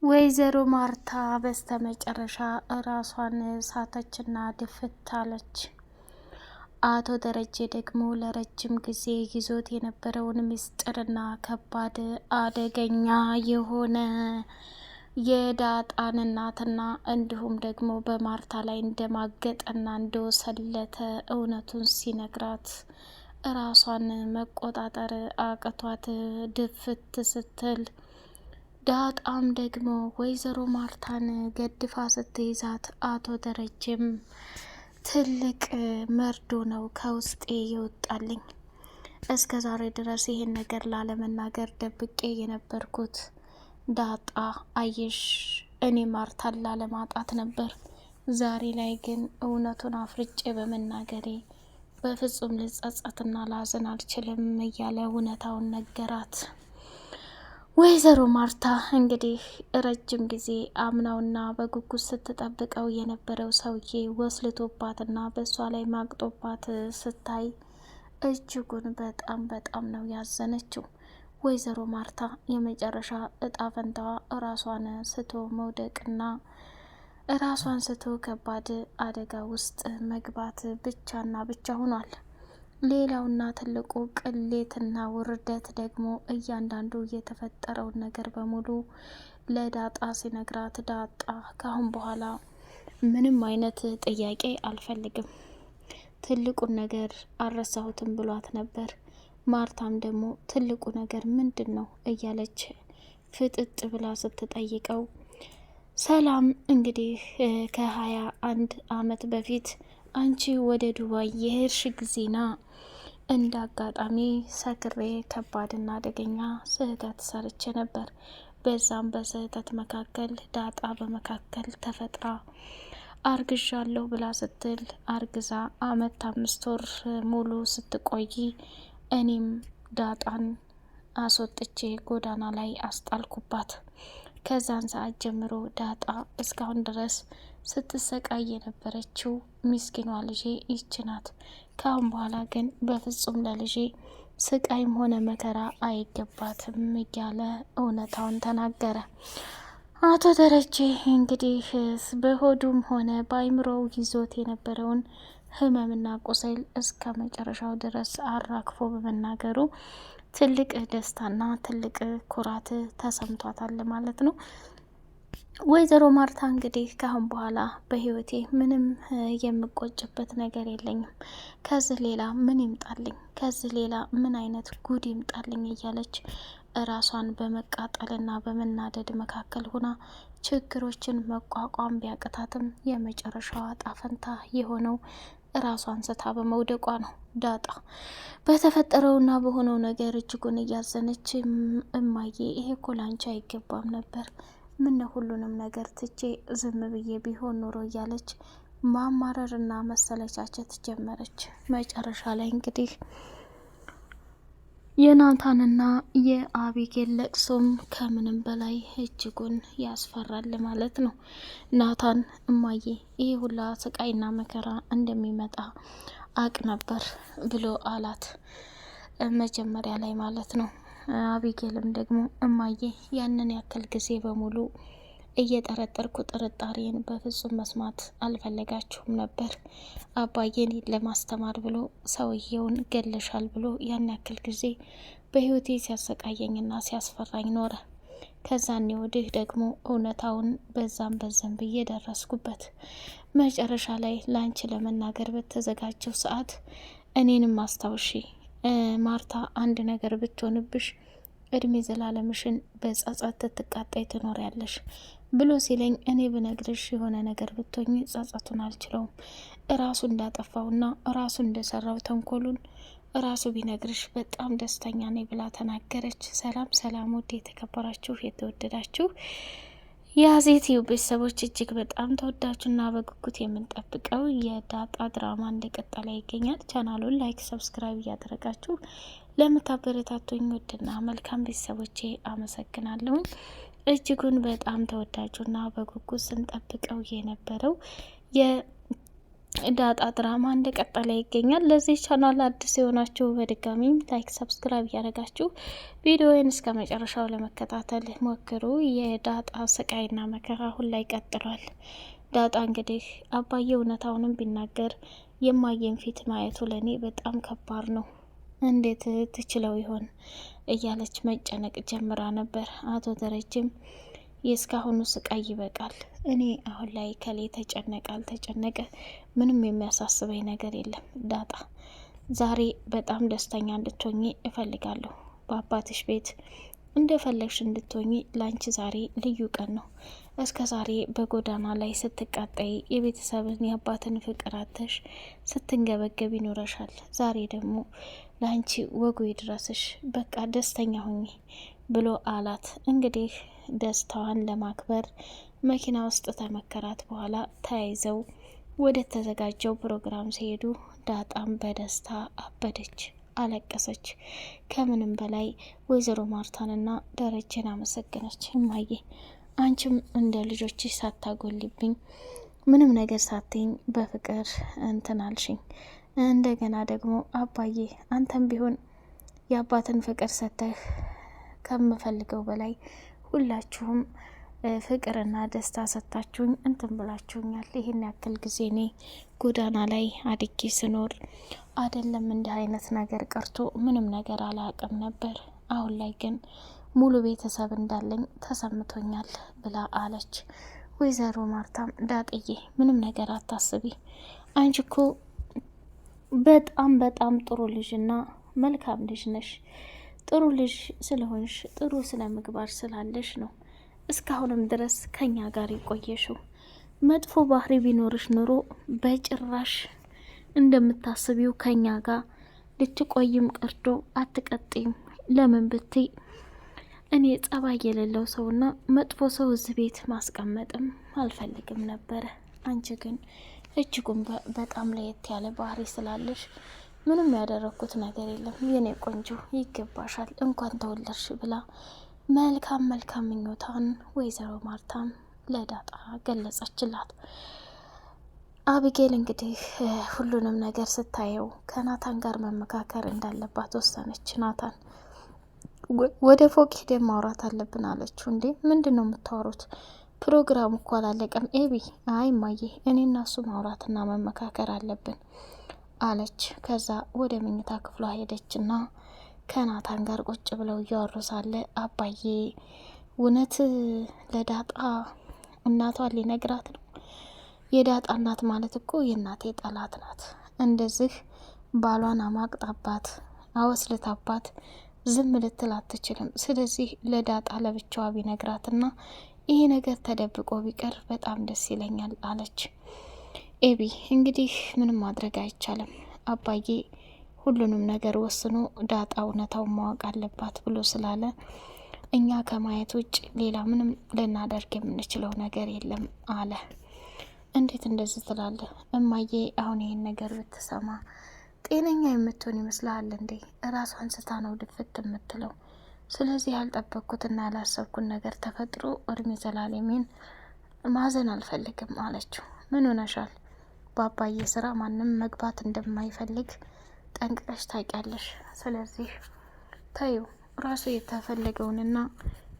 ወይዘሮ ማርታ በስተመጨረሻ ራሷን ሳተችና ድፍት አለች። አቶ ደረጀ ደግሞ ለረጅም ጊዜ ይዞት የነበረውን ምስጢርና ከባድ አደገኛ የሆነ የዳጣን እናትና እንዲሁም ደግሞ በማርታ ላይ እንደማገጠና እንደወሰለተ እውነቱን ሲነግራት ራሷን መቆጣጠር አቅቷት ድፍት ስትል ዳጣም ደግሞ ወይዘሮ ማርታን ገድፋ ስትይዛት አቶ ደረጀም ትልቅ መርዶ ነው ከውስጤ ይወጣልኝ። እስከ ዛሬ ድረስ ይሄን ነገር ላለመናገር ደብቄ የነበርኩት ዳጣ አየሽ፣ እኔ ማርታን ላለማጣት ነበር። ዛሬ ላይ ግን እውነቱን አፍርጬ በመናገሬ በፍጹም ልጸጸትና ላዝን አልችልም እያለ እውነታውን ነገራት። ወይዘሮ ማርታ እንግዲህ ረጅም ጊዜ አምናውና በጉጉት ስትጠብቀው የነበረው ሰውዬ ወስልቶባትና በእሷ ላይ ማቅጦባት ስታይ እጅጉን በጣም ነው ያዘነችው። ወይዘሮ ማርታ የመጨረሻ እጣ ፈንታዋ ራሷን ስቶ መውደቅና ራሷን ስቶ ከባድ አደጋ ውስጥ መግባት ብቻና ብቻ ሆኗል። ሌላውና ትልቁ ቅሌትና ውርደት ደግሞ እያንዳንዱ የተፈጠረውን ነገር በሙሉ ለዳጣ ሲነግራት ዳጣ ካሁን በኋላ ምንም አይነት ጥያቄ አልፈልግም፣ ትልቁን ነገር አልረሳሁትም ብሏት ነበር። ማርታም ደግሞ ትልቁ ነገር ምንድን ነው እያለች ፍጥጥ ብላ ስትጠይቀው ሰላም እንግዲህ ከ21 አመት በፊት አንቺ ወደ ዱባይ የሄድሽ ጊዜና እንደ አጋጣሚ ሰክሬ ከባድና አደገኛ ስህተት ሰርቼ ነበር። በዛም በስህተት መካከል ዳጣ በመካከል ተፈጥራ አርግዣለሁ ብላ ስትል አርግዛ አመት 5 ወር ሙሉ ስትቆይ እኔም ዳጣን አስወጥቼ ጎዳና ላይ አስጣልኩባት። ከዛን ሰዓት ጀምሮ ዳጣ እስካሁን ድረስ ስትሰቃይ የነበረችው ሚስኪኗ ልጄ ይች ናት። ካሁን በኋላ ግን በፍጹም ለልጄ ስቃይም ሆነ መከራ አይገባትም እያለ እውነታውን ተናገረ። አቶ ደረጀ እንግዲህ በሆዱም ሆነ በአይምሮው ይዞት የነበረውን ህመምና ቁስል እስከ መጨረሻው ድረስ አራግፎ በመናገሩ ትልቅ ደስታና ትልቅ ኩራት ተሰምቷታል ማለት ነው። ወይዘሮ ማርታ እንግዲህ ካሁን በኋላ በህይወቴ ምንም የምቆጭበት ነገር የለኝም፣ ከዚህ ሌላ ምን ይምጣልኝ፣ ከዚህ ሌላ ምን አይነት ጉድ ይምጣልኝ እያለች ራሷን በመቃጠልና በመናደድ መካከል ሆና ችግሮችን መቋቋም ቢያቅታትም የመጨረሻዋ ጣፈንታ የሆነው ራሷን ስታ በመውደቋ ነው። ዳጣ በተፈጠረውና በሆነው ነገር እጅጉን እያዘነች እማዬ ይሄ እኮ ላንቺ አይገባም ነበር፣ ምን ሁሉንም ነገር ትቼ ዝም ብዬ ቢሆን ኖሮ እያለች ማማረርና መሰለቻቸት ጀመረች። መጨረሻ ላይ እንግዲህ የናታንና የአቢጌል ለቅሶም ከምንም በላይ እጅጉን ያስፈራል ማለት ነው። ናታን እማዬ ይህ ሁላ ስቃይና መከራ እንደሚመጣ አቅ ነበር ብሎ አላት መጀመሪያ ላይ ማለት ነው። አቢጌልም ደግሞ እማዬ ያንን ያክል ጊዜ በሙሉ እየጠረጠርኩ ጥርጣሬን በፍጹም መስማት አልፈለጋችሁም ነበር። አባዬን ለማስተማር ብሎ ሰውየውን ገለሻል ብሎ ያን ያክል ጊዜ በህይወቴ ሲያሰቃየኝና ሲያስፈራኝ ኖረ። ከዛኔ ወዲህ ደግሞ እውነታውን በዛም ብዬ ደረስኩበት። መጨረሻ ላይ ላንቺ ለመናገር በተዘጋጀው ሰዓት እኔንም አስታውሺ ማርታ፣ አንድ ነገር ብትሆንብሽ እድሜ ዘላለምሽን በጸጸት ትቃጣይ ትኖሪያለሽ ብሎ ሲለኝ እኔ ብነግርሽ የሆነ ነገር ብትሆኝ ጸጸቱን አልችለውም። እራሱ እንዳጠፋውና እራሱ እንደሰራው ተንኮሉን እራሱ ቢነግርሽ በጣም ደስተኛ ነኝ ብላ ተናገረች። ሰላም ውድ የተከበራችሁ የተወደዳችሁ የአዜትዮ ቤተሰቦች እጅግ በጣም ተወዳጁና በጉጉት የምንጠብቀው የዳጣ ድራማ እንደቀጠለ ይገኛል። ቻናሉን ላይክ፣ ሰብስክራይብ እያደረጋችሁ ለምታበረታቱኝ ውድና መልካም ቤተሰቦቼ አመሰግናለሁ። እጅጉን በጣም ተወዳጁና በጉጉት ስንጠብቀው የነበረው ዳጣ ድራማ እንደቀጠለ ይገኛል። ለዚህ ቻናል አዲስ የሆናችሁ በድጋሚ ላይክ፣ ሰብስክራይብ እያደረጋችሁ ቪዲዮውን እስከ መጨረሻው ለመከታተል ሞክሩ። የዳጣ ስቃይና መከራ አሁን ላይ ቀጥሏል። ዳጣ እንግዲህ አባዬ እውነታውንም ቢናገር የማየን ፊት ማየቱ ለኔ በጣም ከባድ ነው፣ እንዴት ትችለው ይሆን እያለች መጨነቅ ጀምራ ነበር። አቶ ደረጀም የእስካሁኑ ስቃይ ይበቃል፣ እኔ አሁን ላይ ከሌ ተጨነቀ አልተጨነቀ ምንም የሚያሳስበኝ ነገር የለም። ዳጣ ዛሬ በጣም ደስተኛ እንድትሆኚ እፈልጋለሁ። በአባትሽ ቤት እንደፈለግሽ እንድትሆኚ ላንቺ ዛሬ ልዩ ቀን ነው። እስከ ዛሬ በጎዳና ላይ ስትቃጠይ የቤተሰብን የአባትን ፍቅር አተሽ ስትንገበገብ ይኖረሻል። ዛሬ ደግሞ ለአንቺ ወጉ ይድረስሽ፣ በቃ ደስተኛ ሁኚ ብሎ አላት። እንግዲህ ደስታዋን ለማክበር መኪና ውስጥ ተመከራት በኋላ ተያይዘው ወደ ተዘጋጀው ፕሮግራም ሲሄዱ ዳጣም በደስታ አበደች፣ አለቀሰች። ከምንም በላይ ወይዘሮ ማርታንና ደረጀን አመሰገነች። እማዬ አንቺም እንደ ልጆችሽ ሳታጎልብኝ ምንም ነገር ሳትኝ በፍቅር እንትናልሽኝ። እንደገና ደግሞ አባዬ አንተም ቢሆን የአባትን ፍቅር ሰተህ ከምፈልገው በላይ ሁላችሁም ፍቅርና ደስታ ሰጥታችሁኝ እንትን ብላችሁኛል። ይህን ያክል ጊዜ እኔ ጎዳና ላይ አድጌ ስኖር አይደለም እንዲህ አይነት ነገር ቀርቶ ምንም ነገር አላቅም ነበር። አሁን ላይ ግን ሙሉ ቤተሰብ እንዳለኝ ተሰምቶኛል ብላ አለች። ወይዘሮ ማርታም ዳጥዬ ምንም ነገር አታስቢ፣ አንቺ እኮ በጣም በጣም ጥሩ ልጅና መልካም ልጅ ነሽ። ጥሩ ልጅ ስለሆንሽ ጥሩ ስነ ምግባር ስላለሽ ነው እስካሁንም ድረስ ከኛ ጋር የቆየሽው። መጥፎ ባህሪ ቢኖርሽ ኑሮ በጭራሽ እንደምታስቢው ከኛ ጋር ልትቆይም ቀርቶ አትቀጥይም። ለምን ብትይ እኔ ጸባይ የሌለው ሰውና መጥፎ ሰው እዚህ ቤት ማስቀመጥም አልፈልግም ነበረ። አንቺ ግን እጅጉን በጣም ለየት ያለ ባህሪ ስላለሽ ምንም ያደረኩት ነገር የለም። የኔ ቆንጆ ይገባሻል፣ እንኳን ተወለድሽ ብላ መልካም መልካም ምኞታን ወይዘሮ ማርታም ለዳጣ ገለጸችላት። አቢጌል እንግዲህ ሁሉንም ነገር ስታየው ከናታን ጋር መመካከር እንዳለባት ወሰነች። ናታን ወደ ፎቅ ሄደን ማውራት አለብን አለችው። እንዴ ምንድን ነው የምታወሩት? ፕሮግራሙ እኮ አላለቀም። ኤቢ አይ ማዬ እኔ እና እሱ ማውራትና መመካከር አለብን አለች። ከዛ ወደ መኝታ ክፍሏ ሄደችና ከናታን ጋር ቁጭ ብለው እያወሩ ሳለ አባዬ እውነት ለዳጣ እናቷን ሊነግራት ነው? የዳጣ እናት ማለት እኮ የእናቴ ጠላት ናት። እንደዚህ ባሏን አማቅጣባት አወስልታባት ዝም ልትል አትችልም። ስለዚህ ለዳጣ ለብቻዋ ቢነግራትና ይሄ ነገር ተደብቆ ቢቀር በጣም ደስ ይለኛል አለች። ኤቢ እንግዲህ ምንም ማድረግ አይቻልም፣ አባዬ ሁሉንም ነገር ወስኖ ዳጣ እውነታውን ማወቅ አለባት ብሎ ስላለ እኛ ከማየት ውጭ ሌላ ምንም ልናደርግ የምንችለው ነገር የለም አለ። እንዴት እንደዚህ ትላለህ እማዬ? አሁን ይህን ነገር ብትሰማ ጤነኛ የምትሆን ይመስልሃል እንዴ? እራሷን ስታ ነው ድፍት የምትለው። ስለዚህ ያልጠበቅኩትና ያላሰብኩት ነገር ተፈጥሮ እድሜ ዘላለሜን ማዘን አልፈልግም አለችው። ምን ሆነሻል? በአባዬ ስራ ማንም መግባት እንደማይፈልግ ጠንቅቀሽ ታውቂያለሽ። ስለዚህ ታዩ ራሱ የተፈለገውንና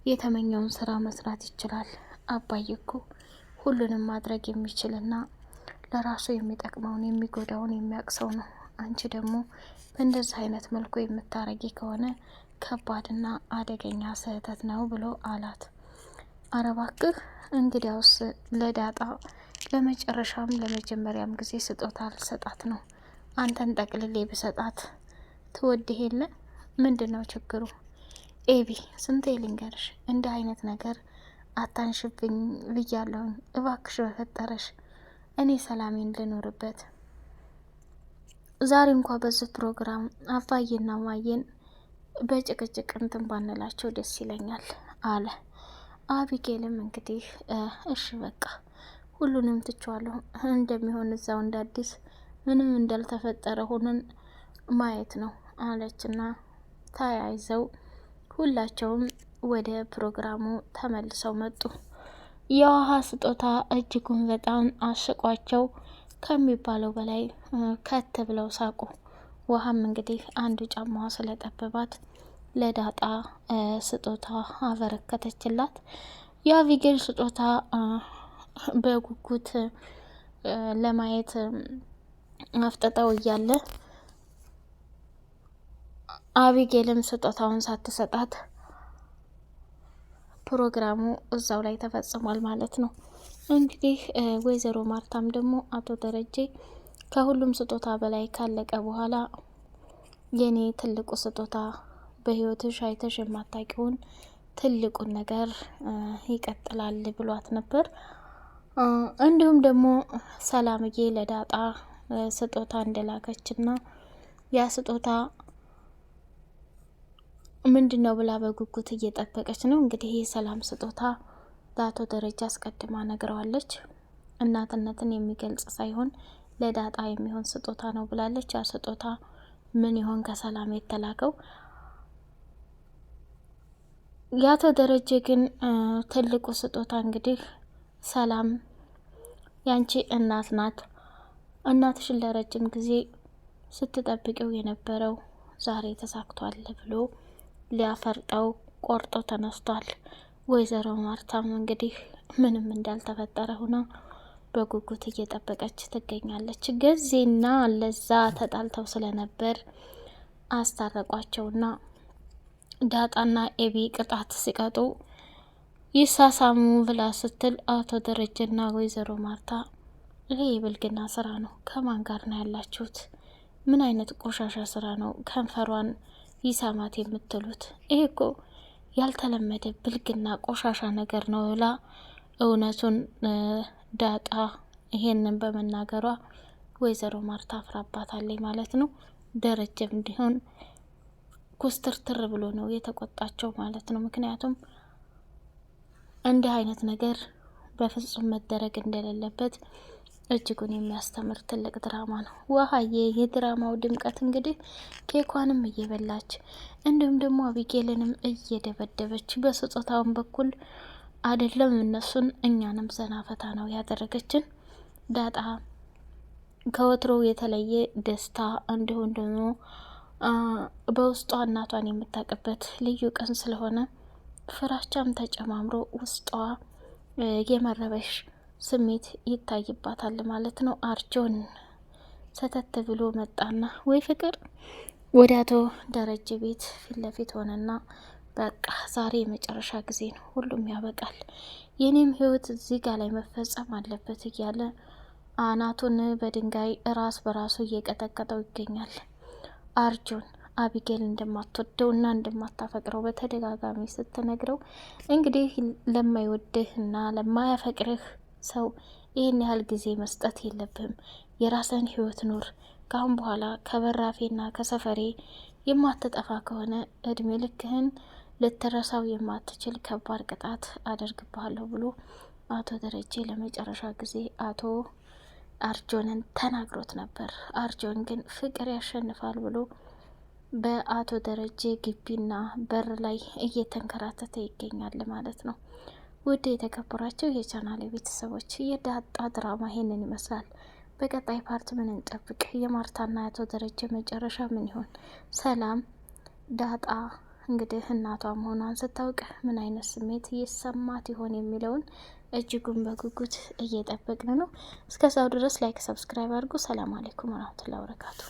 የተመኘውን ስራ መስራት ይችላል። አባዬ እኮ ሁሉንም ማድረግ የሚችልና ለራሱ የሚጠቅመውን የሚጎዳውን የሚያቅሰው ነው። አንቺ ደግሞ በእንደዚህ አይነት መልኩ የምታረጊ ከሆነ ከባድና አደገኛ ስህተት ነው ብሎ አላት። አረባክህ እንግዲያውስ ለዳጣ ለመጨረሻም ለመጀመሪያም ጊዜ ስጦታ ልሰጣት ነው። አንተን ጠቅልሌ ብሰጣት ትወድህ የለ? ምንድን ነው ችግሩ? ኤቢ ስንቴ ልንገርሽ እንዲህ አይነት ነገር አታንሽብኝ ብያለሁኝ። እባክሽ በፈጠረሽ እኔ ሰላሜን ልኖርበት። ዛሬ እንኳ በዚህ ፕሮግራም አባዬና ማየን በጭቅጭቅ እንትን ባንላቸው ደስ ይለኛል አለ። አቢጌልም እንግዲህ እሺ በቃ ሁሉንም ትችዋለሁ፣ እንደሚሆን እዛው እንዳዲስ ምንም እንዳልተፈጠረ ሆነን ማየት ነው አለችና ተያይዘው ሁላቸውም ወደ ፕሮግራሙ ተመልሰው መጡ። የውሃ ስጦታ እጅጉን በጣም አስቋቸው ከሚባለው በላይ ከት ብለው ሳቁ። ውሃም እንግዲህ አንዱ ጫማዋ ስለጠበባት ለዳጣ ስጦታ አበረከተችላት። የአቢጌል ስጦታ በጉጉት ለማየት አፍጥጠው እያለ አቢጌልም ስጦታውን ሳትሰጣት ፕሮግራሙ እዛው ላይ ተፈጽሟል ማለት ነው። እንግዲህ ወይዘሮ ማርታም ደግሞ አቶ ደረጀ ከሁሉም ስጦታ በላይ ካለቀ በኋላ የኔ ትልቁ ስጦታ በህይወትሽ አይተሽ የማታውቂውን ትልቁን ነገር ይቀጥላል ብሏት ነበር። እንዲሁም ደግሞ ሰላምዬ ለዳጣ ስጦታ እንደላከችና ያ ስጦታ ምንድን ነው ብላ በጉጉት እየጠበቀች ነው። እንግዲህ የሰላም ስጦታ ለአቶ ደረጃ አስቀድማ ነግረዋለች። እናትነትን የሚገልጽ ሳይሆን ለዳጣ የሚሆን ስጦታ ነው ብላለች። ያ ስጦታ ምን ይሆን ከሰላም የተላከው? የአቶ ደረጀ ግን ትልቁ ስጦታ እንግዲህ ሰላም ያንቺ እናት ናት፣ እናትሽን ለረጅም ጊዜ ስትጠብቂው የነበረው ዛሬ ተሳክቷል ብሎ ሊያፈርጠው ቆርጦ ተነስቷል። ወይዘሮ ማርታም እንግዲህ ምንም እንዳልተፈጠረ ሆና በጉጉት እየጠበቀች ትገኛለች። ገዜና ለዛ ተጣልተው ስለነበር አስታረቋቸውና ዳጣና ኤቢ ቅጣት ሲቀጡ ይሳሳሙ ብላ ስትል አቶ ደረጀና ወይዘሮ ማርታ ይሄ የብልግና ስራ ነው፣ ከማን ጋር ነው ያላችሁት? ምን አይነት ቆሻሻ ስራ ነው ከንፈሯን ይሳማት የምትሉት? ይሄ እኮ ያልተለመደ ብልግና ቆሻሻ ነገር ነው ብላ እውነቱን ዳጣ ይሄንን በመናገሯ ወይዘሮ ማርታ አፍራባታለች ማለት ነው። ደረጀም እንዲሆን ኩስትርትር ብሎ ነው የተቆጣቸው ማለት ነው። ምክንያቱም እንዲህ አይነት ነገር በፍጹም መደረግ እንደሌለበት እጅጉን የሚያስተምር ትልቅ ድራማ ነው። ውሃዬ የድራማው ድምቀት እንግዲህ ኬኳንም እየበላች እንዲሁም ደግሞ አቢጌልንም እየደበደበች በስጦታውን በኩል አይደለም እነሱን እኛንም ዘና ፈታ ነው ያደረገችን። ዳጣ ከወትሮ የተለየ ደስታ እንዲሁም ደግሞ በውስጧ እናቷን የምታውቅበት ልዩ ቀን ስለሆነ ፍራቻም ተጨማምሮ ውስጧ የመረበሽ ስሜት ይታይባታል ማለት ነው። አርጆን ሰተት ብሎ መጣና ወይ ፍቅር ወደ አቶ ደረጀ ቤት ፊት ለፊት ሆነና በቃ ዛሬ የመጨረሻ ጊዜ ነው፣ ሁሉም ያበቃል፣ የኔም ህይወት እዚህ ጋር ላይ መፈጸም አለበት እያለ አናቱን በድንጋይ ራስ በራሱ እየቀጠቀጠው ይገኛል። አርጆን አቢጌል እንደማትወደው እና እንደማታፈቅረው በተደጋጋሚ ስትነግረው እንግዲህ ለማይወድህ እና ለማያፈቅርህ ሰው ይህን ያህል ጊዜ መስጠት የለብህም፣ የራስህን ህይወት ኑር፣ ካሁን በኋላ ከበራፌና ከሰፈሬ የማትጠፋ ከሆነ እድሜ ልክህን ልትረሳው የማትችል ከባድ ቅጣት አደርግብሃለሁ ብሎ አቶ ደረጀ ለመጨረሻ ጊዜ አቶ አርጆንን ተናግሮት ነበር። አርጆን ግን ፍቅር ያሸንፋል ብሎ በአቶ ደረጀ ግቢና በር ላይ እየተንከራተተ ይገኛል ማለት ነው። ውድ የተከበራቸው የቻናል ቤተሰቦች የዳጣ ድራማ ይሄንን ይመስላል። በቀጣይ ፓርት ምን እንጠብቅ? የማርታና የአቶ ደረጀ መጨረሻ ምን ይሆን? ሰላም ዳጣ እንግዲህ እናቷ መሆኗን ስታውቅ ምን አይነት ስሜት እየሰማት ይሆን የሚለውን እጅጉን በጉጉት እየጠበቅን ነው። እስከዛው ድረስ ላይክ፣ ሰብስክራይብ አድርጉ። ሰላም አለይኩም ወራህመቱላሂ ወበረካቱ።